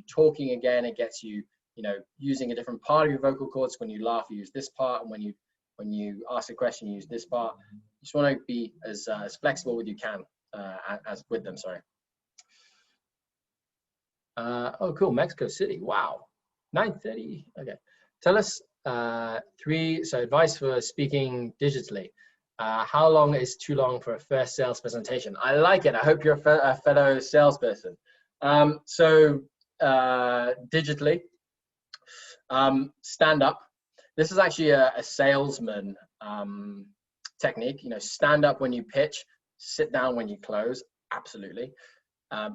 talking again. It gets you, you know, using a different part of your vocal cords. When you laugh, you use this part, and when you ask a question, you use this part. You just want to be as flexible as you can as with them. Sorry. Oh, cool. Mexico City. Wow. 9:30. Okay. Tell us advice for speaking digitally. How long is too long for a first sales presentation? I like it. I hope you're a fellow salesperson. Digitally, stand up. This is actually a salesman technique. You know, stand up when you pitch, sit down when you close. Absolutely.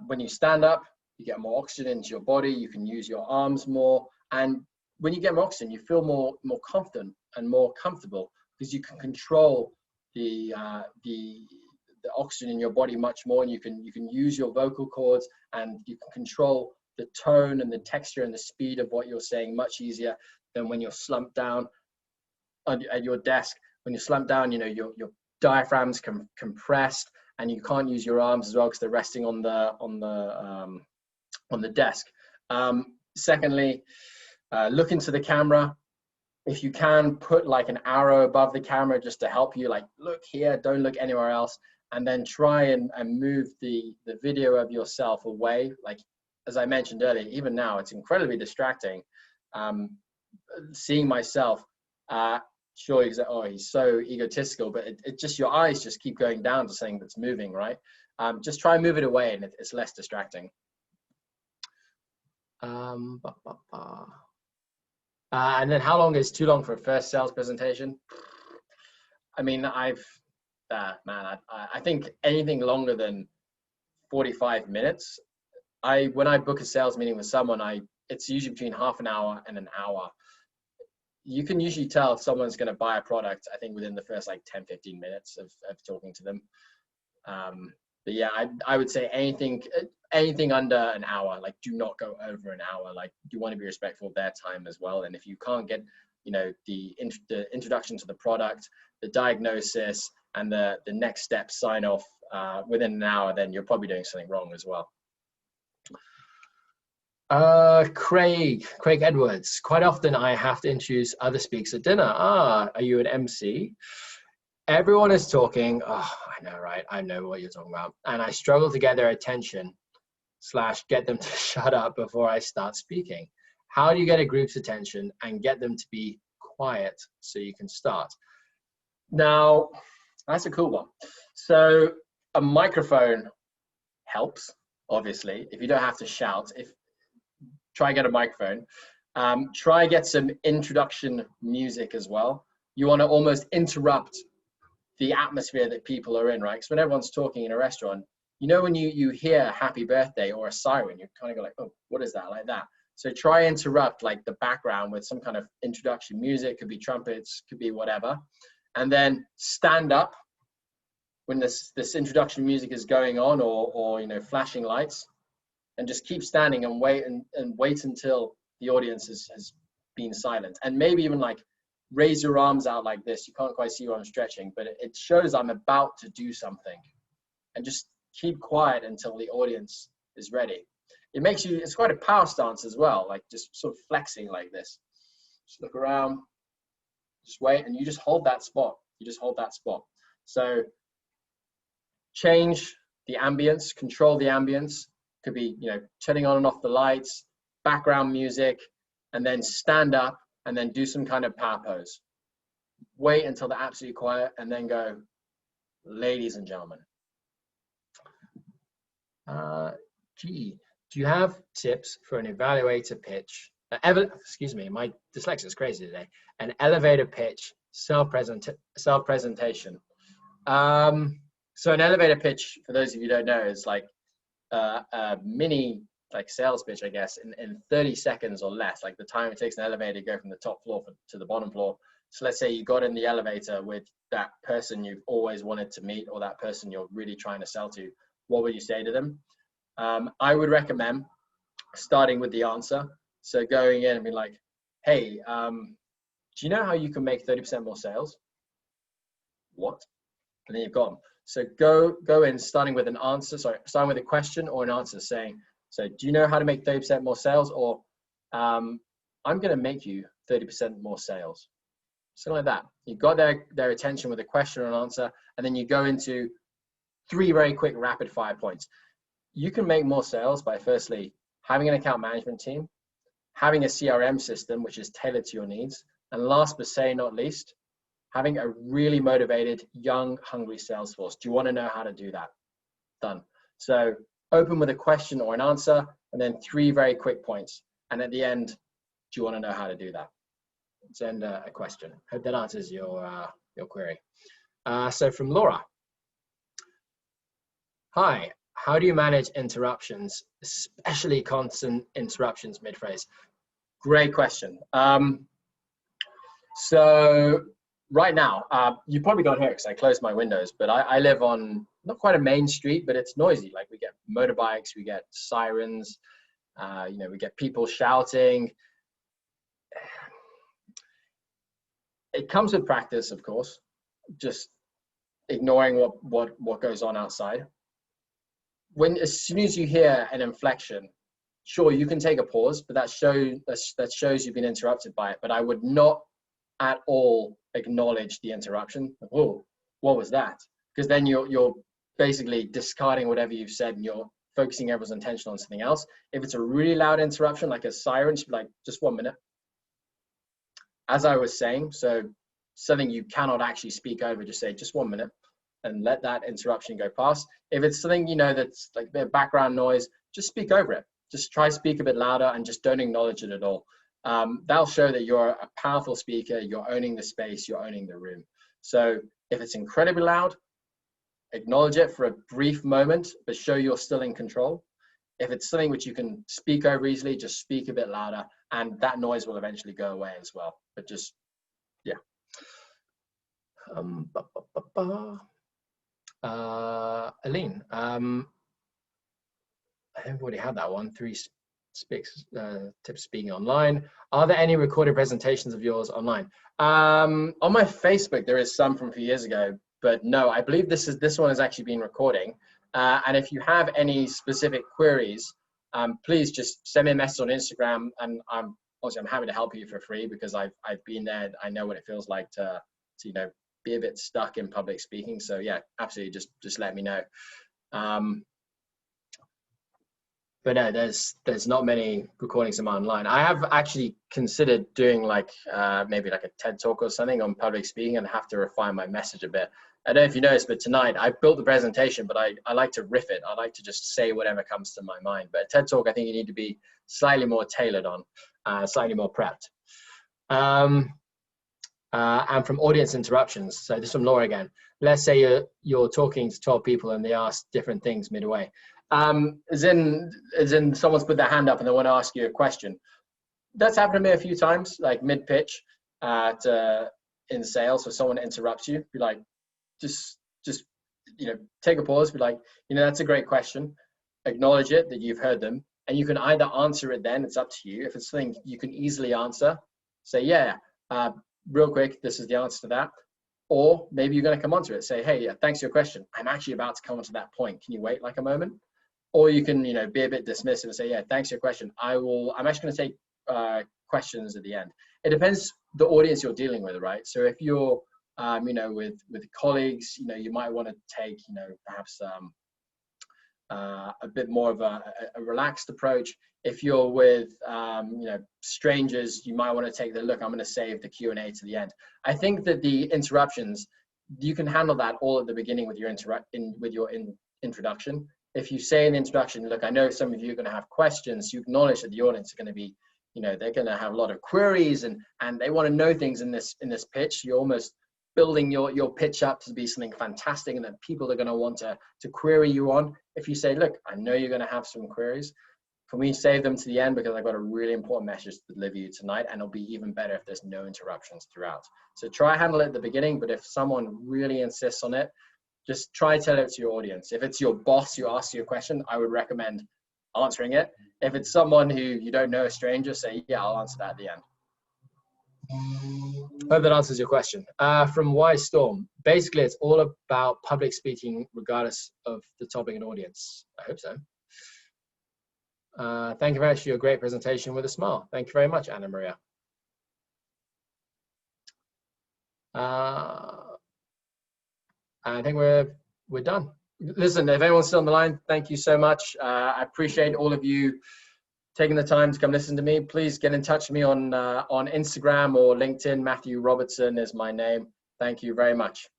When you stand up, you get more oxygen into your body. You can use your arms more, and when you get more oxygen, you feel more confident and more comfortable, because you can control the oxygen in your body much more, and you can use your vocal cords, and you can control the tone and the texture and the speed of what you're saying much easier than when you're slumped down at your desk. When you're slumped down, you know, your diaphragm's compressed, and you can't use your arms as well because they're resting on the desk. Secondly, look into the camera. If you can, put like an arrow above the camera just to help you, like, look here, don't look anywhere else. And then try and move the video of yourself away. Like, as I mentioned earlier, even now, it's incredibly distracting. Seeing myself, sure, oh, he's so egotistical, but it just, your eyes just keep going down to something that's moving, right? Just try and move it away, and it's less distracting. And then how long is too long for a first sales presentation? I mean, I think anything longer than 45 minutes. When I book a sales meeting with someone, it's usually between half an hour and an hour. You can usually tell if someone's going to buy a product, I think, within the first like 10-15 minutes of talking to them. yeah, I would say anything under an hour, like do not go over an hour. Like you want to be respectful of their time as well. And if you can't get, you know, the introduction to the product, the diagnosis, and the next step sign off within an hour, then you're probably doing something wrong as well. Craig Edwards. Quite often I have to introduce other speakers at dinner. Are you an MC? Everyone is talking. Oh, I know, right? I know what you're talking about. And I struggle to get their attention / get them to shut up before I start speaking. How do you get a group's attention and get them to be quiet so you can start? Now, that's a cool one. So a microphone helps, obviously. If you don't have to shout, try get a microphone. Try get some introduction music as well. You want to almost interrupt the atmosphere that people are in, right? Because when everyone's talking in a restaurant, you know, when you hear happy birthday or a siren, you kind of go like, oh, what is that? Like that. So try interrupt like the background with some kind of introduction music. Could be trumpets, could be whatever. And then stand up when this introduction music is going on, or you know, flashing lights, and just keep standing and wait until the audience has been silent. And maybe even like raise your arms out like this. You can't quite see what I'm stretching, but it shows I'm about to do something. And just keep quiet until the audience is ready. It's quite a power stance as well, like just sort of flexing like this. Just look around, just wait, and you just hold that spot. You just hold that spot. So change the ambience, control the ambience. Could be, you know, turning on and off the lights, background music, and then stand up and then do some kind of power pose. Wait until they're absolutely quiet and then go, ladies and gentlemen. Do you have tips for an evaluator pitch? Excuse me, my dyslexia is crazy today. An elevator pitch, self-presentation. So an elevator pitch, for those of you who don't know, is like a mini like sales pitch, I guess, in 30 seconds or less, like the time it takes an elevator to go from the top floor to the bottom floor. So let's say you got in the elevator with that person you've always wanted to meet, or that person you're really trying to sell to. What would you say to them? I would recommend starting with the answer. So going in and being like, hey, do you know how you can make 30% more sales? What? And then you've got them. So go in starting with an answer, starting with a question or an answer, saying, so do you know how to make 30% more sales? Or I'm going to make you 30% more sales. Something like that. You've got their attention with a question or an answer, and then you go into 3 very quick rapid fire points. You can make more sales by firstly having an account management team, having a CRM system which is tailored to your needs, and last but certainly not least, having a really motivated, young, hungry sales force. Do you want to know how to do that? Done. So open with a question or an answer, and then 3 very quick points. And at the end, do you want to know how to do that? Let's end a question. Hope that answers your query. So from Laura. Hi, how do you manage interruptions, especially constant interruptions mid-phrase? Great question. So right now, you probably can't hear it because I closed my windows, but I live on not quite a main street, but it's noisy. Like we get motorbikes, we get sirens, you know, we get people shouting. It comes with practice, of course, just ignoring what goes on outside. As soon as you hear an inflection, sure, you can take a pause, but that shows you've been interrupted by it. But I would not at all acknowledge the interruption. Oh, what was that? Because then you're basically discarding whatever you've said and you're focusing everyone's attention on something else. If it's a really loud interruption, like a siren, just be like, just 1 minute. As I was saying, so something you cannot actually speak over, just say just 1 minute and let that interruption go past. If it's something, you know, that's like a bit of background noise, just speak over it. Just try to speak a bit louder and just don't acknowledge it at all. That'll show that you're a powerful speaker, you're owning the space, you're owning the room. So if it's incredibly loud, acknowledge it for a brief moment, but show you're still in control. If it's something which you can speak over easily, just speak a bit louder, and that noise will eventually go away as well. But just, yeah. Aline, I've already had that one. 3 tips speaking online. Are there any recorded presentations of yours online? On my Facebook, there is some from a few years ago, but no, I believe this one has actually been recording. And if you have any specific queries, please just send me a message on Instagram, and I'm happy to help you for free, because I've been there. I know what it feels like to you know, be a bit stuck in public speaking. So yeah, absolutely, just let me know. But no, there's not many recordings of mine online. I have actually considered doing like maybe like a TED talk or something on public speaking, and have to refine my message a bit. I don't know if you noticed, but tonight I built the presentation, but I like to riff it. I like to just say whatever comes to my mind. But a TED talk, I think you need to be slightly more tailored on, slightly more prepped. And from audience interruptions. So this is from Laura again. Let's say you're talking to 12 people and they ask different things midway. As in someone's put their hand up and they want to ask you a question. That's happened to me a few times, like mid-pitch in sales. So someone interrupts you, be like, just you know, take a pause, be like, you know, that's a great question. Acknowledge it, that you've heard them, and you can either answer it then, it's up to you. If it's something you can easily answer, say, yeah, real quick, this is the answer to that. Or maybe you're going to come onto it, say, hey, yeah, thanks for your question. I'm actually about to come onto that point. Can you wait like a moment? Or you can, you know, be a bit dismissive and say, yeah, thanks for your question. I'm actually going to take questions at the end. It depends the audience you're dealing with, right? So if you're, you know, with colleagues, you know, you might want to take, you know, perhaps a bit more of a relaxed approach. If you're with, you know, strangers, you might want to take the look, I'm going to save the Q&A to the end. I think that the interruptions, you can handle that all at the beginning with your introduction. If you say in the introduction, look, I know some of you are going to have questions, you acknowledge that the audience are going to be, you know, they're going to have a lot of queries and they want to know things in this pitch. You're almost building your pitch up to be something fantastic and that people are going to want to query you on. If you say, look, I know you're going to have some queries, can we save them to the end, because I've got a really important message to deliver you tonight, and it'll be even better if there's no interruptions throughout. So try handle it at the beginning, but if someone really insists on it, just try tell it to your audience. If it's your boss who asks you a question, I would recommend answering it. If it's someone who you don't know, a stranger, say, yeah, I'll answer that at the end. Hope that answers your question. From Wise Storm, basically it's all about public speaking regardless of the topic and audience. I hope so. Thank you very much for your great presentation with a smile. Thank you very much, Anna Maria. I think we're done. Listen, if anyone's still on the line, thank you so much. I appreciate all of you taking the time to come listen to me. Please get in touch with me on Instagram or LinkedIn. Matthew Robertson is my name. Thank you very much.